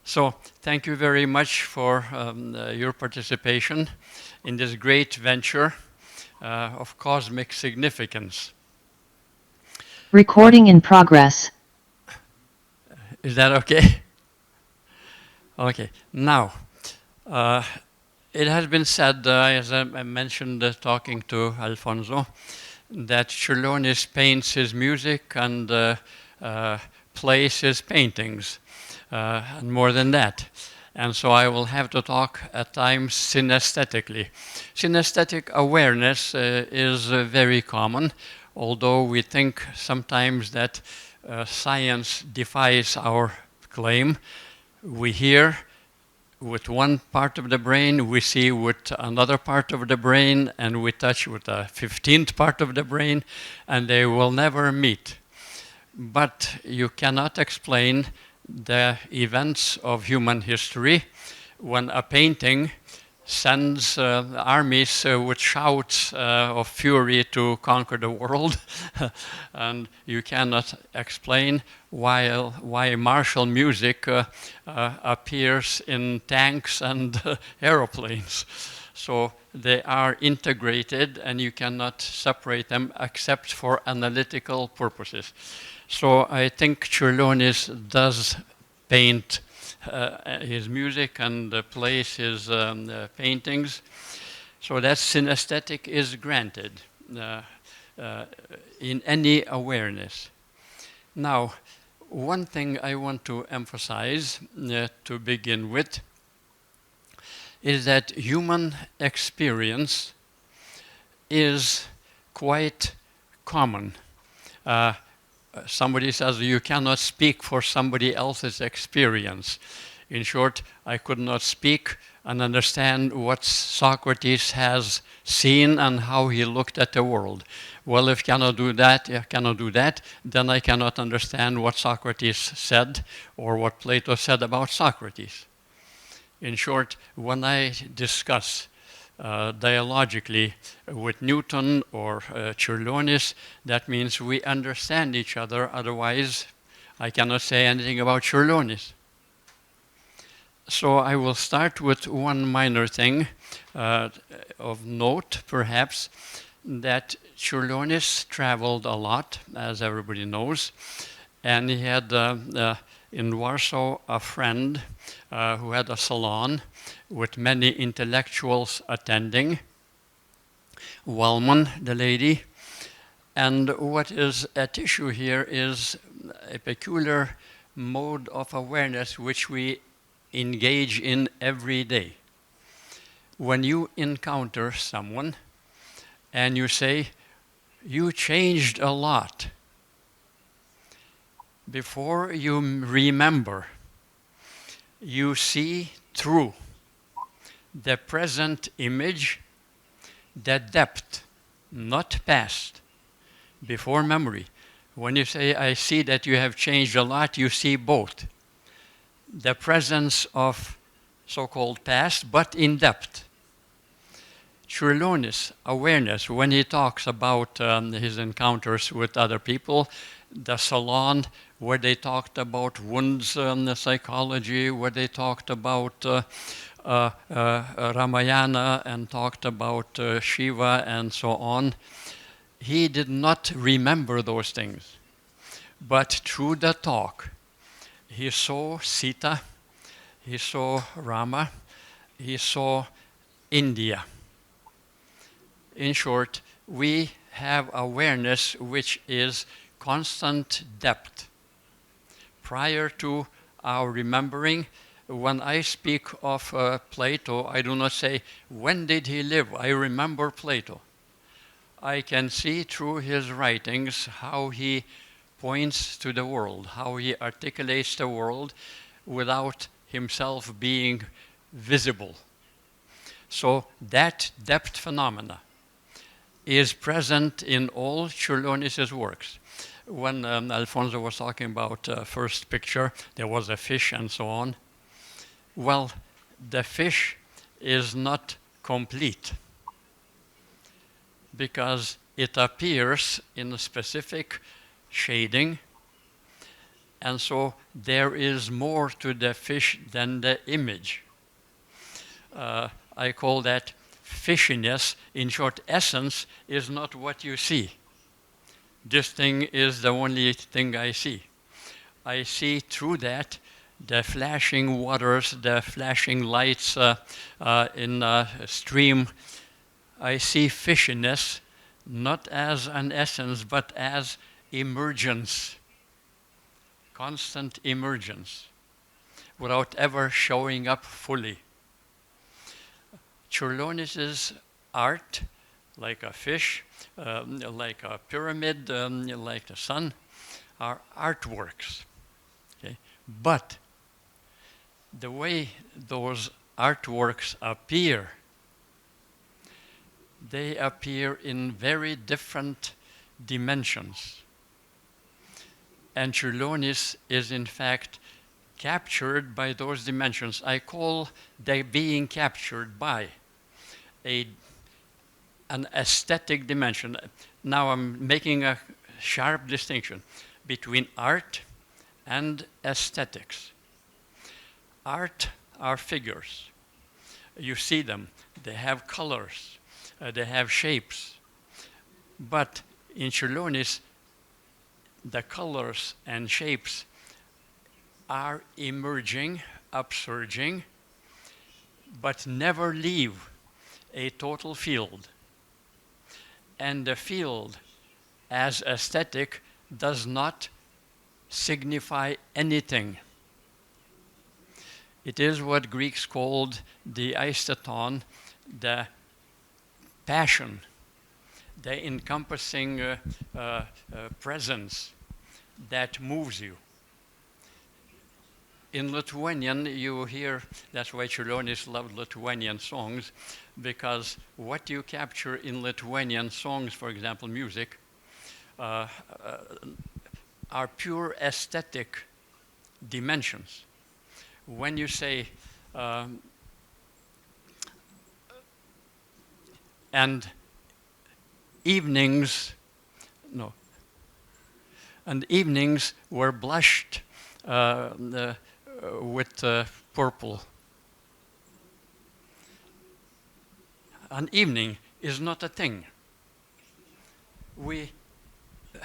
So thank you very much for your participation in this great venture of cosmic significance. Recording in progress. Is that okay? Okay. Now, uh, it has been said, as I mentioned talking to Alfonso, that Chilonis paints his music and uh, plays his paintings, and more than that. And so I will have to talk at times synesthetically. Synesthetic awareness is very common, although we think sometimes that science defies our claim. We hear with one part of the brain, we see with another part of the brain, and we touch with a 15th part of the brain, and they will never meet. But you cannot explain the events of human history when a painting sends armies with shouts of fury to conquer the world, and you cannot explain why martial music appears in tanks and aeroplanes. So they are integrated, and you cannot separate them except for analytical purposes. So I think Čiurlionis does paint his music and plays his paintings. So that synesthetic is granted uh, in any awareness. Now, one thing I want to emphasize to begin with is that human experience is quite common. Uh, Somebody says you cannot speak for somebody else's experience. In short, I could not speak and understand what Socrates has seen and how he looked at the world. Well, if cannot do that, then I cannot understand what Socrates said or what Plato said about Socrates. In short, when I discuss dialogically with Newton or Čiurlionis, that means we understand each other. Otherwise, I cannot say anything about Čiurlionis. So I will start with one minor thing of note, perhaps, that Čiurlionis traveled a lot, as everybody knows, and he had in Warsaw a friend who had a salon with many intellectuals attending. Wellman, the lady. And what is at issue here is a peculiar mode of awareness which we engage in every day. When you encounter someone and you say, "You changed a lot," before you remember, you see through the present image, the depth, not past, before memory. When you say, "I see that you have changed a lot," you see both the presence of so-called past, but in depth. Čiurlionis, awareness, when he talks about his encounters with other people, the salon where they talked about wounds, the psychology, where they talked about Ramayana and talked about Shiva and so on, he did not remember those things. But through the talk, he saw Sita, he saw Rama, he saw India. In short, we have awareness which is constant depth. Prior to our remembering, when I speak of Plato, I do not say, "When did he live?" I remember Plato. I can see through his writings how he points to the world, how he articulates the world without himself being visible. So that depth phenomena is present in all Čiurlionis' works. When Alfonso was talking about first picture, there was a fish and so on. Well, the fish is not complete because it appears in a specific shading, And so there is more to the fish than the image. I call that fishiness. In short, essence is not what you see. This thing is the only thing I see. I see through that the flashing waters, the flashing lights in a stream. I see fishiness not as an essence, but as emergence, constant emergence, without ever showing up fully. Čiurlionis' art, like a fish, like a pyramid, like the sun, are artworks. Okay? But the way those artworks appear, they appear in very different dimensions. And Čiurlionis is in fact captured by those dimensions. I call they being captured by an aesthetic dimension. Now I'm making a sharp distinction between art and aesthetics. Art are figures. You see them. They have colors. They have shapes. But in Čiurlionis, the colors and shapes are emerging, upsurging, but never leave a total field. And the field, as aesthetic, does not signify anything. It is what Greeks called the eistaton, the passion, the encompassing presence that moves you. In Lithuanian, you hear, that's why Čiurlionis loved Lithuanian songs, because what you capture in Lithuanian songs, for example, music, are pure aesthetic dimensions. When you say, and evenings were blushed with purple. An evening is not a thing. We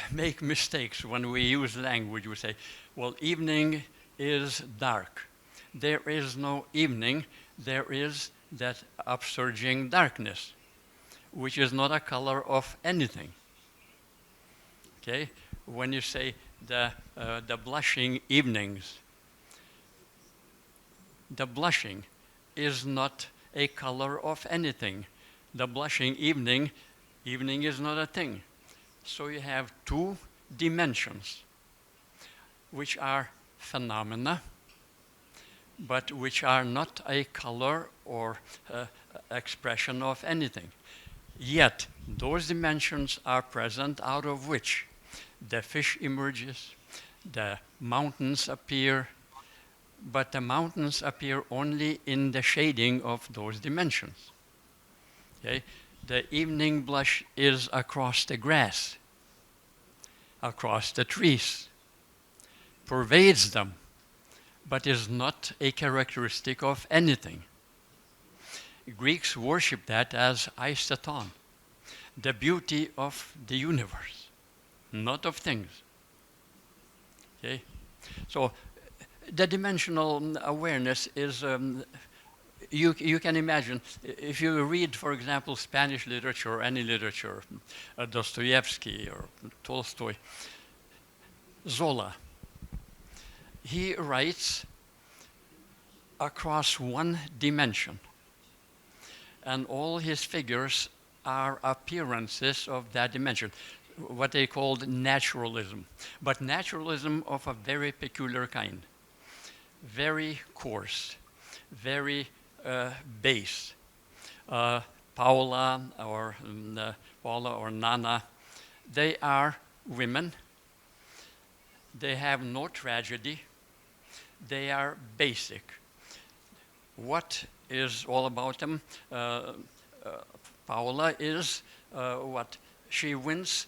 make mistakes when we use language. We say, well, evening is dark. There is no evening. There is that upsurging darkness, which is not a color of anything. Okay? When you say the blushing evenings, the blushing is not a color of anything. The blushing evening is not a thing. So you have two dimensions, which are phenomena, but which are not a color or expression of anything. Yet, those dimensions are present, out of which the fish emerges, the mountains appear, but the mountains appear only in the shading of those dimensions. Okay? The evening blush is across the grass, across the trees, pervades them, but is not a characteristic of anything. Greeks worship that as eistaton, the beauty of the universe, not of things. Okay? So the dimensional awareness is, you can imagine, if you read, for example, Spanish literature or any literature, Dostoevsky or Tolstoy, Zola, he writes across one dimension. And all his figures are appearances of that dimension, what they called naturalism. But naturalism of a very peculiar kind, very coarse, very base. Paula or Nana, they are women. They have no tragedy. They are basic. What is all about them? Paula is what? She wins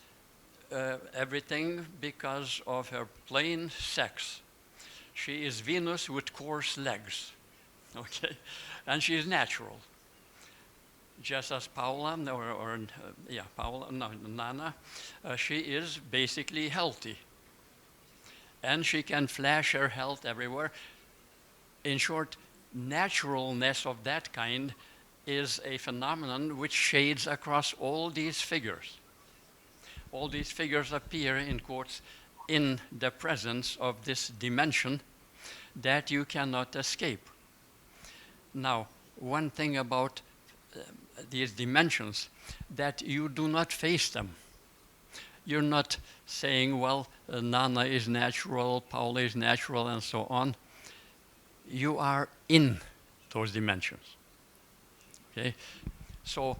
everything because of her plain sex. She is Venus with coarse legs, okay? And she is natural. Just as Paula, Nana, she is basically healthy. And she can flash her health everywhere. In short, naturalness of that kind is a phenomenon which shades across all these figures. All these figures appear, in quotes, in the presence of this dimension that you cannot escape. Now, one thing about these dimensions, that you do not face them. You're not saying, well, Nana is natural, Paula is natural, and so on. You are in those dimensions. Okay? So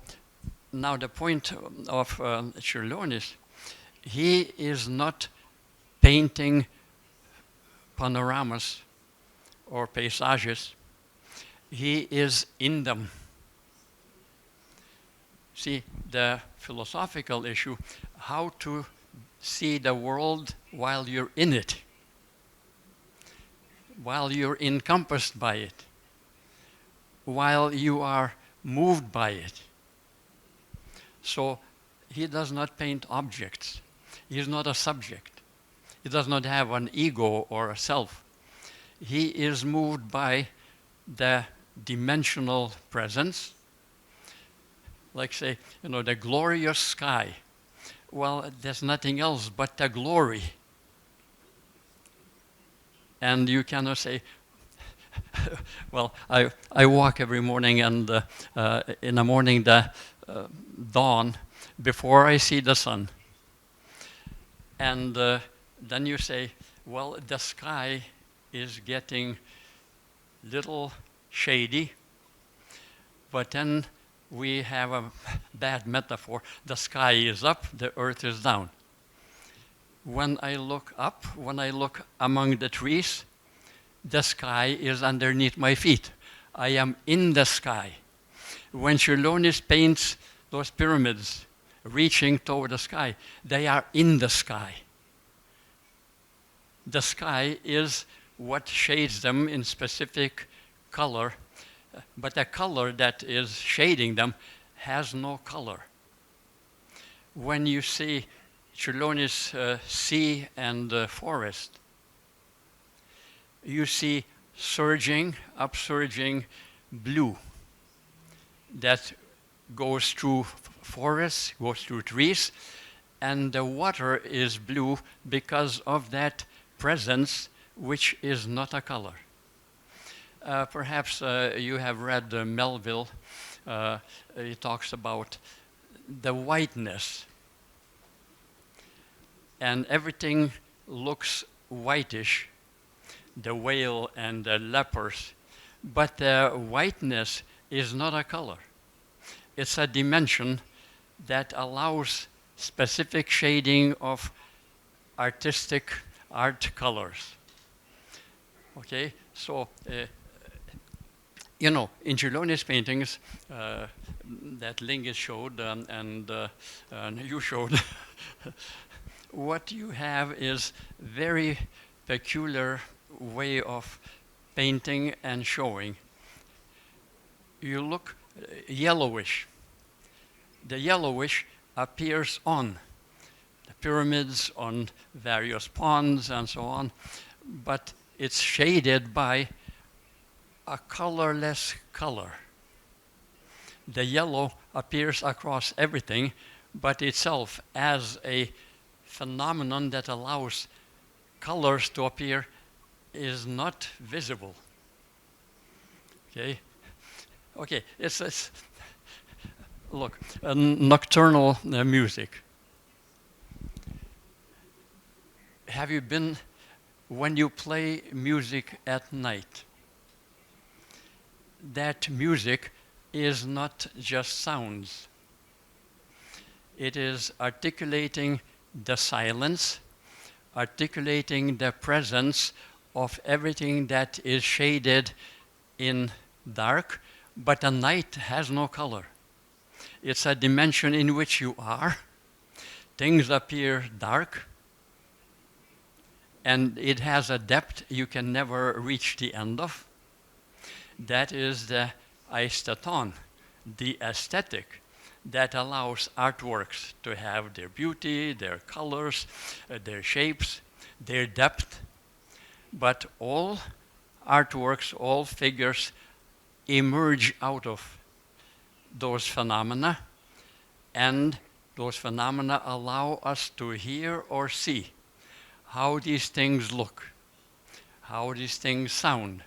now the point of Čiurlionis, he is not painting panoramas or paysages. He is in them. See, the philosophical issue, how to see the world while you're in it, while you're encompassed by it, while you are moved by it. So he does not paint objects. He is not a subject. He does not have an ego or a self. He is moved by the dimensional presence. Like say, the glorious sky. Well, there's nothing else but the glory. And you cannot say, well, I walk every morning, and in the morning, the dawn, before I see the sun. And then you say, well, the sky is getting little shady, but then we have a bad metaphor. The sky is up, the earth is down. When I look up, when I look among the trees, the sky is underneath my feet. I am in the sky. When Čiurlionis paints those pyramids reaching toward the sky, they are in the sky. The sky is what shades them in specific color, but the color that is shading them has no color. When you see Čiurlionis' sea and forest, you see surging, upsurging blue that goes through forests, goes through trees, and the water is blue because of that presence, which is not a color. Perhaps you have read Melville. He talks about the whiteness, and everything looks whitish, the whale and the lepers, but the whiteness is not a color. It's a dimension that allows specific shading of artistic art colors. Okay, so in Čiurlionis paintings that Lingis showed and you showed, what you have is very peculiar way of painting and showing. You look yellowish. The yellowish appears on the pyramids, on various ponds, and so on, but it's shaded by a colorless color. The yellow appears across everything, but itself as a phenomenon that allows colors to appear is not visible. Okay, it's look, nocturnal music. Have you been, when you play music at night, that music is not just sounds. It is articulating the silence, articulating the presence of everything that is shaded in dark, but the night has no color. It's a dimension in which you are. things appear dark, and it has a depth you can never reach the end of. That is the aistaton, the aesthetic that allows artworks to have their beauty, their colors, their shapes, their depth. But all artworks, all figures emerge out of those phenomena, and those phenomena allow us to hear or see how these things look, how these things sound.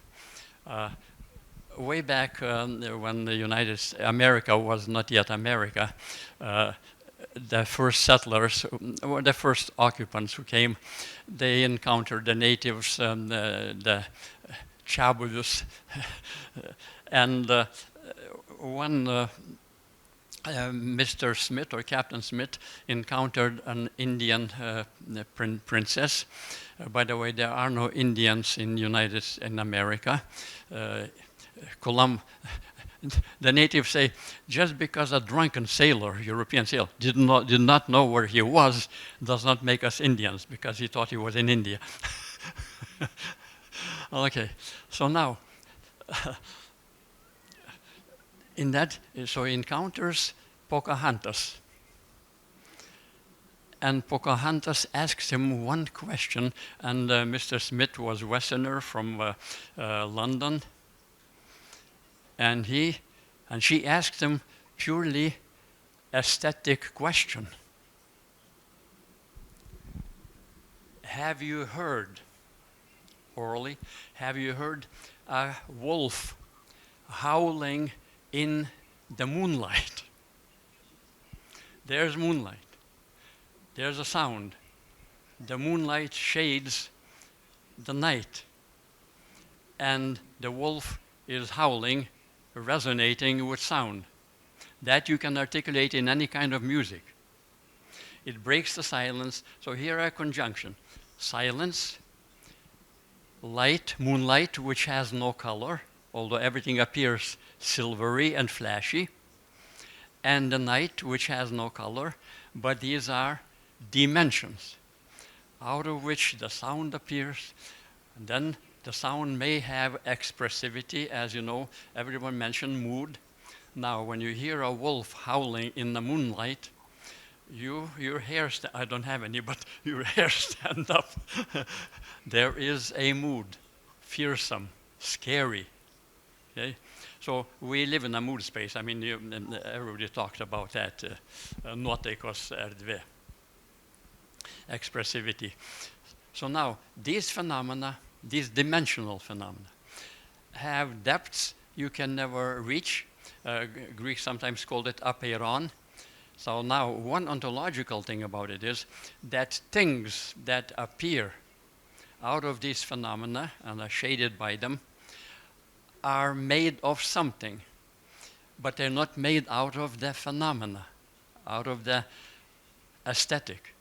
Way back when America was not yet America, the first settlers, or the first occupants who came, they encountered the natives, the Chabulus, and one Mr. Smith or Captain Smith encountered an Indian princess. By the way, there are no Indians in America. The natives say, just because a drunken sailor, European sailor, did not know where he was, does not make us Indians, because he thought he was in India. Okay, so now, so he encounters Pocahontas. And Pocahontas asks him one question, and Mr. Smith was Westerner from London. And she asked him purely aesthetic question. Have you heard, orally, have you heard a wolf howling in the moonlight? There's moonlight. There's a sound. The moonlight shades the night. And the wolf is howling, resonating with sound. That you can articulate in any kind of music. It breaks the silence. So here are a conjunction. Silence, light, moonlight, which has no color, although everything appears silvery and flashy, and the night, which has no color, but these are dimensions out of which the sound appears. And then the sound may have expressivity, as you know, everyone mentioned mood. Now, when you hear a wolf howling in the moonlight, your hair, I don't have any, but your hair stand up. There is a mood, fearsome, scary. Okay? So we live in a mood space. I mean, everybody talked about that, nuotaikos erdvė, expressivity. So now, these phenomena, these dimensional phenomena, have depths you can never reach. Greeks sometimes called it apeiron. So now, one ontological thing about it is that things that appear out of these phenomena and are shaded by them are made of something, but they're not made out of the phenomena, out of the aesthetic.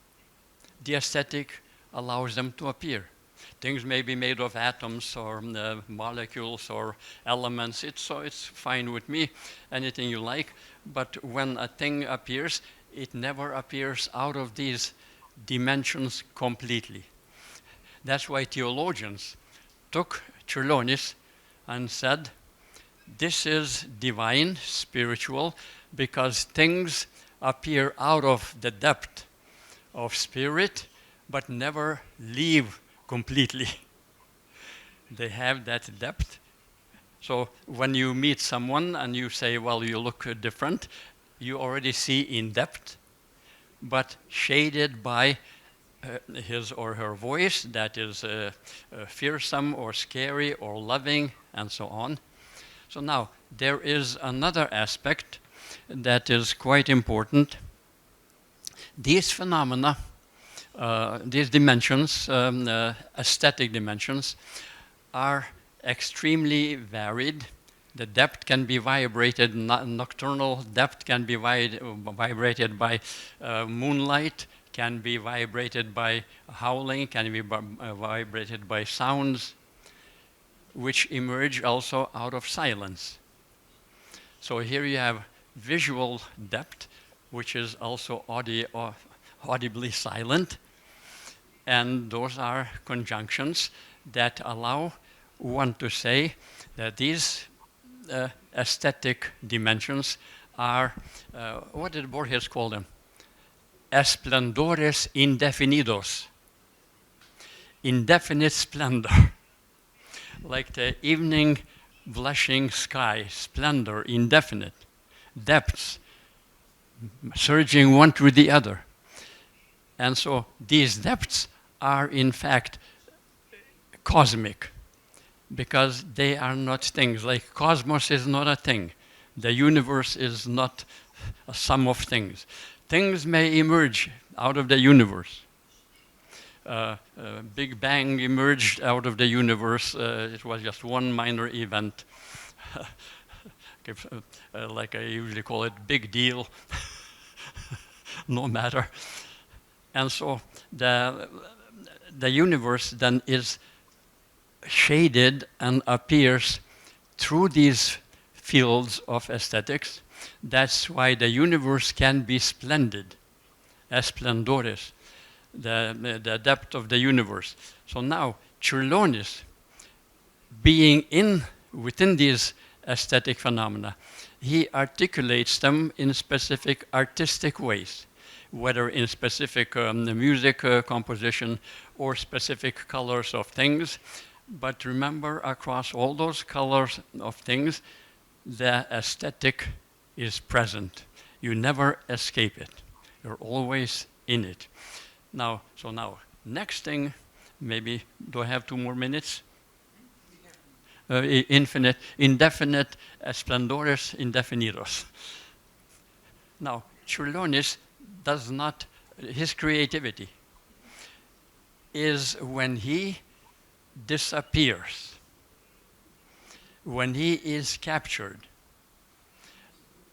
The aesthetic allows them to appear. Things may be made of atoms or molecules or elements. It's fine with me, anything you like. But when a thing appears, it never appears out of these dimensions completely. That's why theologians took Čiurlionis and said, this is divine, spiritual, because things appear out of the depth of spirit, but never leave completely. They have that depth. So when you meet someone and you say, well, you look different, you already see in depth, but shaded by his or her voice that is fearsome or scary or loving and so on. So now there is another aspect that is quite important. These phenomena, these dimensions, aesthetic dimensions, are extremely varied. The depth can be vibrated, nocturnal depth can be vibrated by moonlight, can be vibrated by howling, can be vibrated by sounds, which emerge also out of silence. So here you have visual depth, which is also audibly silent. And those are conjunctions that allow one to say that these aesthetic dimensions are, what did Borges call them? Esplendores indefinidos, indefinite splendor, like the evening blushing sky, splendor, indefinite, depths, surging one through the other. And so these depths are in fact cosmic, because they are not things. Like cosmos is not a thing. The universe is not a sum of things. Things may emerge out of the universe. Big Bang emerged out of the universe. It was just one minor event. Like I usually call it, big deal. No matter. And so the universe then is shaded and appears through these fields of aesthetics. That's why the universe can be splendid, esplendores, the depth of the universe. So now, Churlonis, being within these aesthetic phenomena, he articulates them in specific artistic ways, whether in specific music composition or specific colors of things. But remember, across all those colors of things, the aesthetic is present. You never escape it. You're always in it. Now, next thing, maybe, do I have 2 more minutes? Infinite, indefinite, esplendores indefinidos. Now, Churlonis does not, his creativity is when he disappears, when he is captured,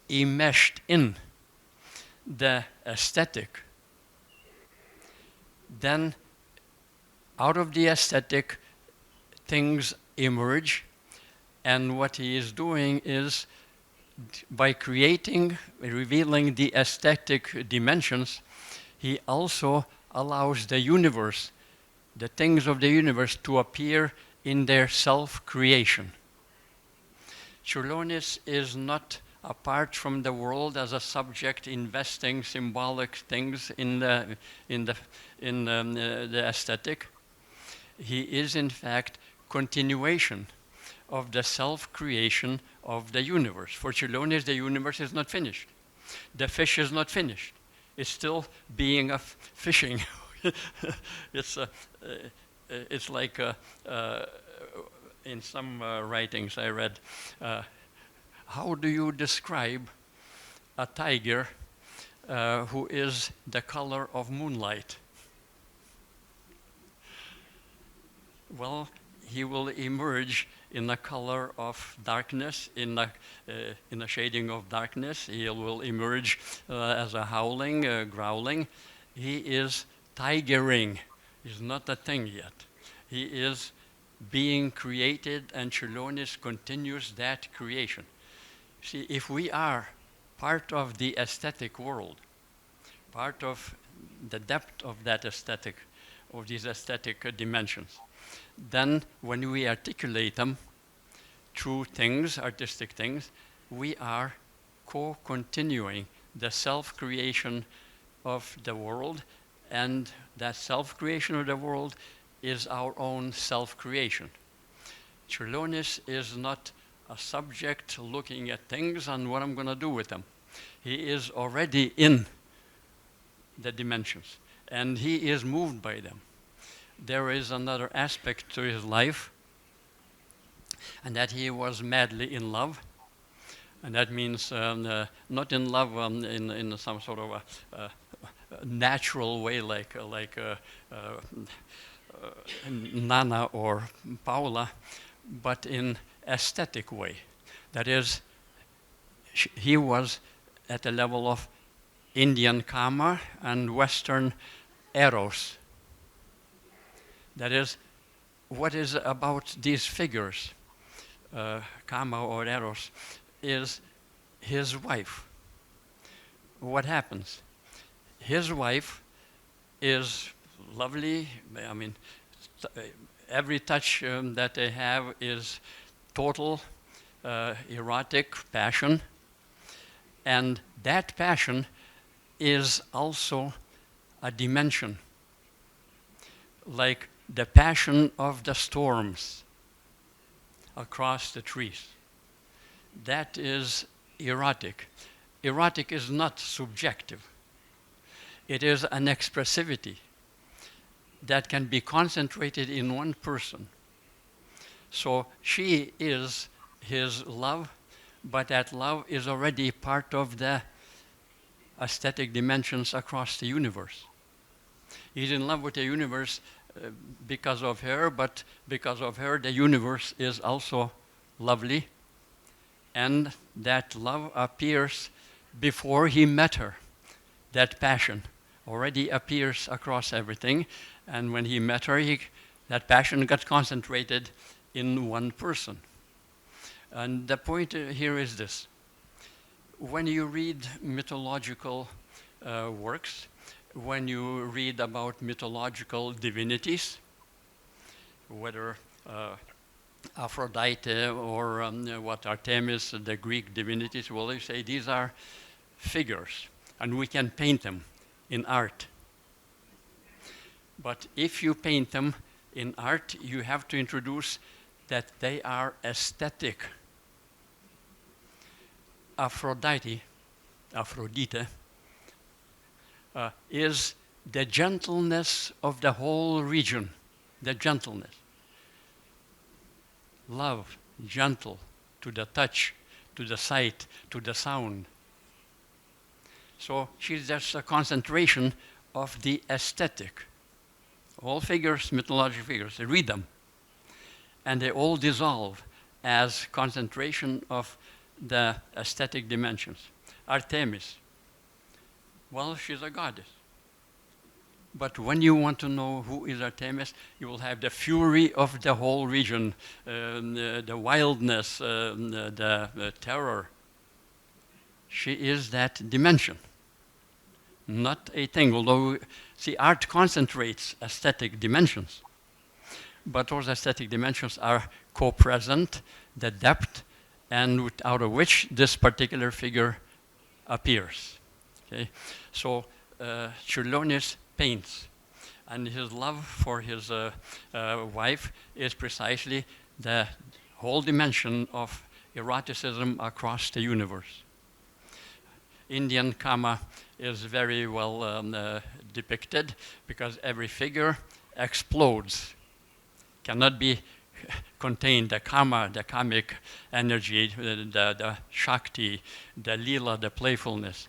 enmeshed in the aesthetic, then out of the aesthetic things emerge, and what he is doing is, by creating, revealing the aesthetic dimensions, he also allows the universe, the things of the universe, to appear in their self-creation. Churlonis is not apart from the world as a subject investing symbolic things in the aesthetic. He is in fact continuation of the self-creation of the universe. For Churlonis, the universe is not finished. The fish is not finished. It's still being fishing. It's like in some writings I read, how do you describe a tiger who is the color of moonlight? Well, he will emerge in the color of darkness, in the shading of darkness. He will emerge as a howling, growling. He is tigering. He's not a thing yet. He is being created, and Churlonis continues that creation. See, if we are part of the aesthetic world, part of the depth of that aesthetic, of these aesthetic dimensions, then when we articulate them through things, artistic things, we are co-continuing the self-creation of the world, and that self-creation of the world is our own self-creation. Churlonis is not a subject looking at things and what I'm going to do with them. He is already in the dimensions, and he is moved by them. There is another aspect to his life, and that he was madly in love. And that means not in love in some sort of a natural way, like Nana or Paula, but in aesthetic way. That is, he was at the level of Indian Kama and Western Eros. That is, what is about these figures, Kama or Eros, is his wife. What happens? His wife is lovely. I mean, every touch that they have is total erotic passion. And that passion is also a dimension, like the passion of the storms across the trees. That is erotic. Erotic is not subjective. It is an expressivity that can be concentrated in one person. So she is his love, but that love is already part of the aesthetic dimensions across the universe. He's in love with the universe because of her, but because of her, the universe is also lovely. And that love appears before he met her. That passion already appears across everything. And when he met her, that passion got concentrated in one person. And the point here is this. When you read mythological works, when you read about mythological divinities, whether Aphrodite or what Artemis, the Greek divinities, well, they say these are figures, and we can paint them in art. But if you paint them in art, you have to introduce that they are aesthetic. Aphrodite is the gentleness of the whole region, the gentleness. Love, gentle, to the touch, to the sight, to the sound. So she's just a concentration of the aesthetic. All figures, mythological figures, they read them. And they all dissolve as concentration of the aesthetic dimensions. Artemis, well, she's a goddess. But when you want to know who is Artemis, you will have the fury of the whole region, the wildness, the terror. She is that dimension, not a thing. Although, see, art concentrates aesthetic dimensions. But those aesthetic dimensions are co-present, the depth, and out of which this particular figure appears. Okay? So Čiurlionis paints, and his love for his wife is precisely the whole dimension of eroticism across the universe. Indian Kama is very well depicted because every figure explodes, cannot be contained. The Kama, the kamic energy, the Shakti, the Lila, the playfulness,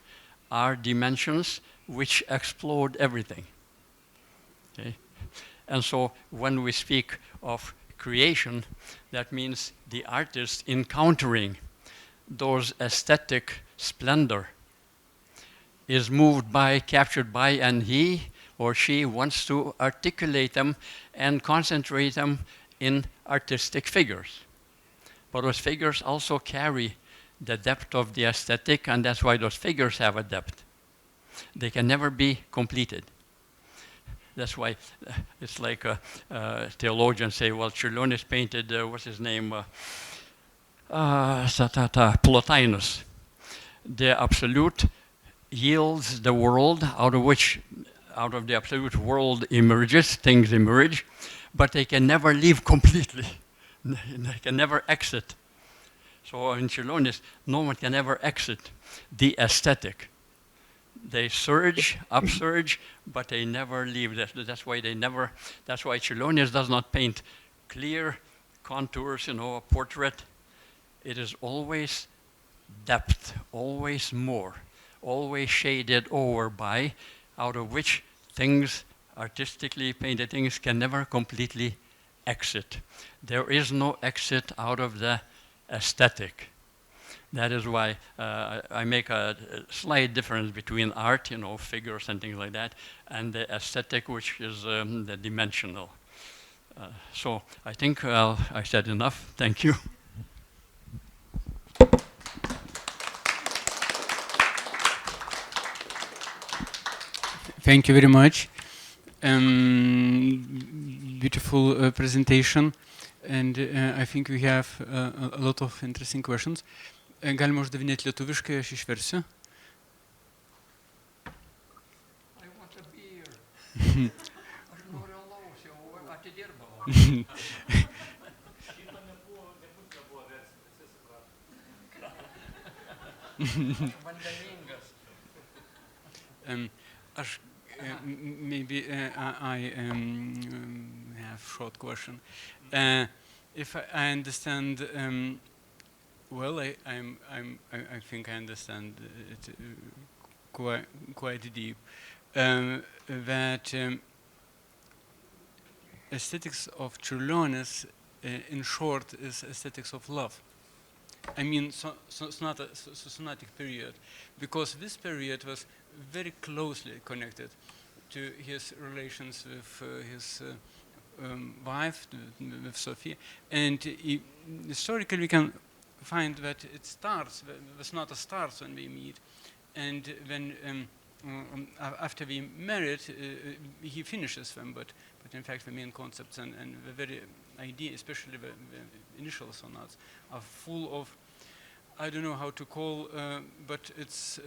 are dimensions which explode everything. Okay? And so when we speak of creation, that means the artist encountering those aesthetic splendor is moved by, captured by, and he or she wants to articulate them and concentrate them in artistic figures. But those figures also carry the depth of the aesthetic, and that's why those figures have a depth. They can never be completed. That's why it's like theologians say, well, Čiurlionis painted, what's his name? Plotinus. The absolute yields the world out of the absolute world emerges, things emerge, but they can never leave completely. They can never exit. So in Čiurlionis, no one can ever exit the aesthetic. They surge, upsurge, but they never leave. That's why Čiurlionis does not paint clear contours, a portrait. It is always depth, always more, always shaded over by, out of which things, artistically painted things, can never completely exit. There is no exit out of the aesthetic. That is why I make a slight difference between art, figures and things like that, and the aesthetic, which is the dimensional. So I think I said enough. Thank you. Thank you very much. Beautiful presentation, and I think we have a lot of interesting questions. Galima uždavinėti lietuviškai, aš išversiu. I want a beer. Aš noriu alaus, jau atidirbau. Vandeningas. Maybe I have short question. If I understand well, I think I understand it quite deep. That aesthetics of Čiurlionis, in short, is aesthetics of love. I mean, sonatic period, because this period was very closely connected to his relations with his wife, with Sophia, and historically we can find that it starts, the sonata starts when we meet, and when after we married, he finishes them, but in fact the main concepts and the very idea, especially the initial sonatas, are full of, I don't know how to call, but it's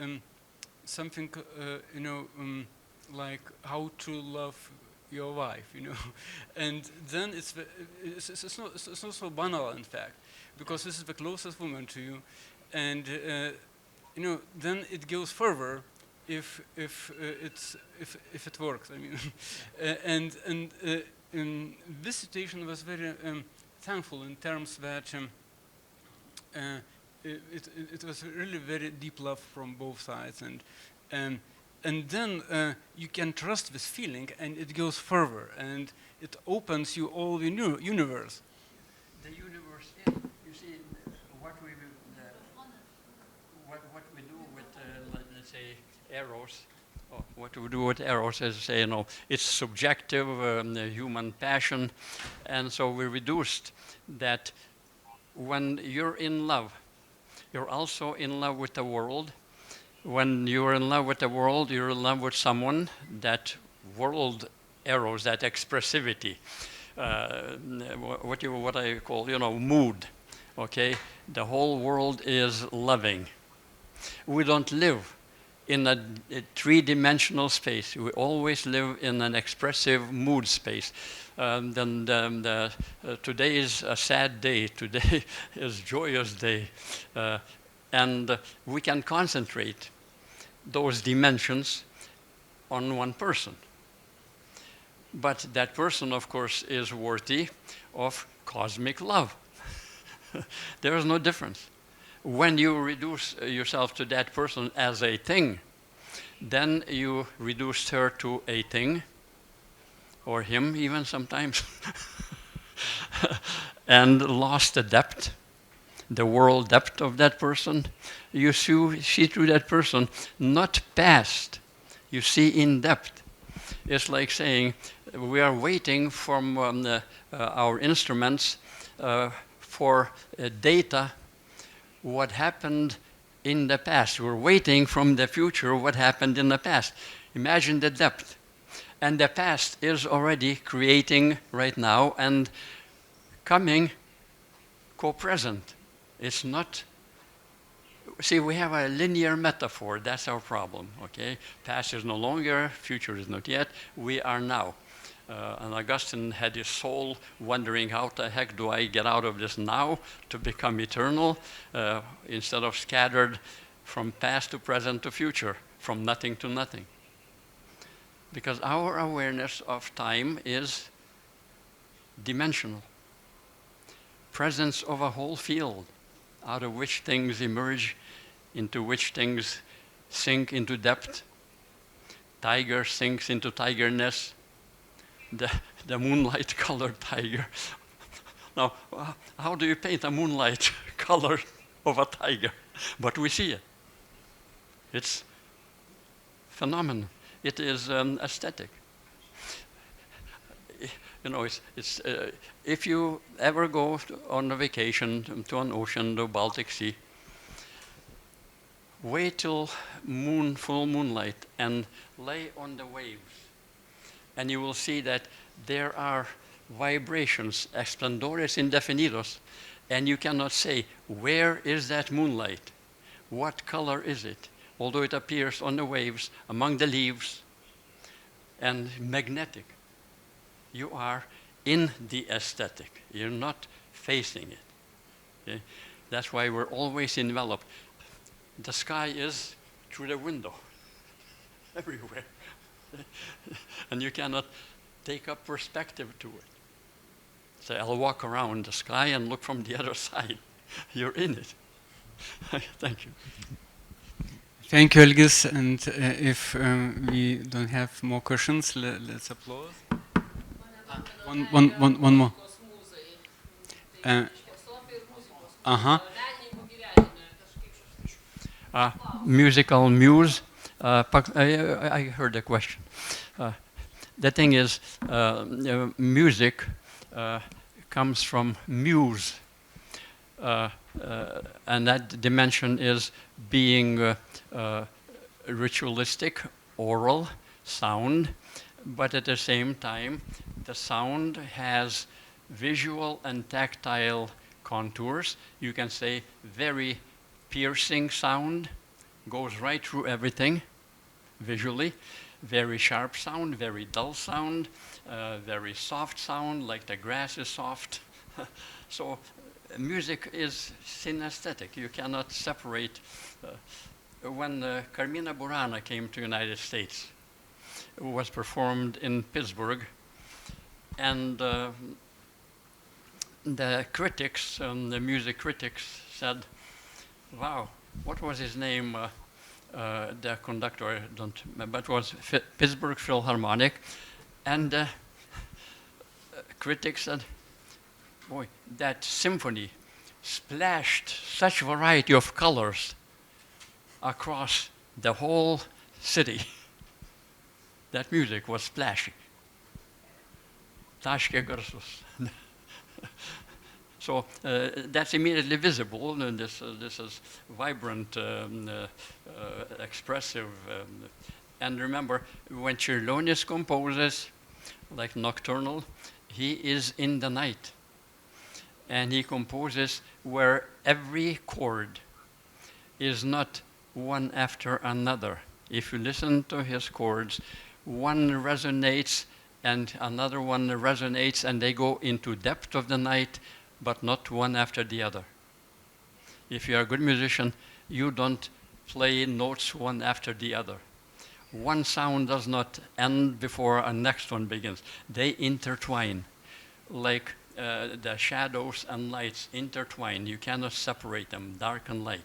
something, like how to love your wife, and then it's not so banal, in fact, because this is the closest woman to you, and then it goes further if it works. I mean, and this situation was very thankful in terms that it was really very deep love from both sides, and then you can trust this feeling, and it goes further, and it opens you all the universe. The universe, you see, what we do with, let's say, eros, or what we do with eros is say, it's subjective, human passion, and so we reduced that when you're in love, you're also in love with the world. When you're in love with the world, you're in love with someone. That world eros, that expressivity, what I call, mood. Okay, the whole world is loving. We don't live in a three-dimensional space. We always live in an expressive mood space. Today is a sad day. Today is joyous day. And we can concentrate those dimensions on one person. But that person, of course, is worthy of cosmic love. There is no difference. When you reduce yourself to that person as a thing, then you reduced her to a thing, or him even sometimes, and lost the depth, the world depth of that person. You see through that person, not past, you see in depth. It's like saying we are waiting from our instruments for data, what happened in the past. We're waiting from the future what happened in the past. Imagine the depth. And the past is already creating right now and coming co-present. It's not, see, we have a linear metaphor. That's our problem, okay? Past is no longer, future is not yet, we are now. And Augustine had his soul wondering, how the heck do I get out of this now to become eternal, instead of scattered from past to present to future, from nothing to nothing. Because our awareness of time is dimensional. Presence of a whole field, out of which things emerge, into which things sink into depth. Tiger sinks into tigerness. The moonlight-colored tiger. Now, how do you paint a moonlight color of a tiger? But we see it. It's phenomenal. It is aesthetic. If you ever go on a vacation to an ocean, the Baltic Sea, wait till full moonlight and lay on the waves. and you will see that there are vibrations, esplendores indefinidos, and you cannot say, where is that moonlight? What color is it? Although it appears on the waves, among the leaves, and magnetic. You are in the aesthetic. You're not facing it. Okay? That's why we're always enveloped. The sky is through the window, everywhere. And you cannot take up perspective to it. Say, I'll walk around the sky and look from the other side. You're in it. Thank you. Thank you, Algis. And if we don't have more questions, let's applause. One more. Musical muse. I heard the question. The thing is, music comes from muse. And that dimension is being ritualistic, oral, sound, but at the same time, the sound has visual and tactile contours. You can say very piercing sound, goes right through everything visually, very sharp sound, very dull sound, very soft sound, like the grass is soft. So music is synesthetic. You cannot separate. When Carmina Burana came to the United States, it was performed in Pittsburgh, and the critics, the music critics said, wow, what was his name? The conductor, I don't remember, but it was Pittsburgh Philharmonic, and critics said, boy, that symphony splashed such variety of colors across the whole city. That music was splashy. Taškė garsus. So that's immediately visible, and this is vibrant, expressive. And remember, when Čiurlionis composes, like nocturnal, he is in the night. And he composes where every chord is not one after another. If you listen to his chords, one resonates and another one resonates, and they go into depth of the night, but not one after the other. If you are a good musician, you don't play notes one after the other. One sound does not end before a next one begins. They intertwine, like the shadows and lights intertwine. You cannot separate them, dark and light.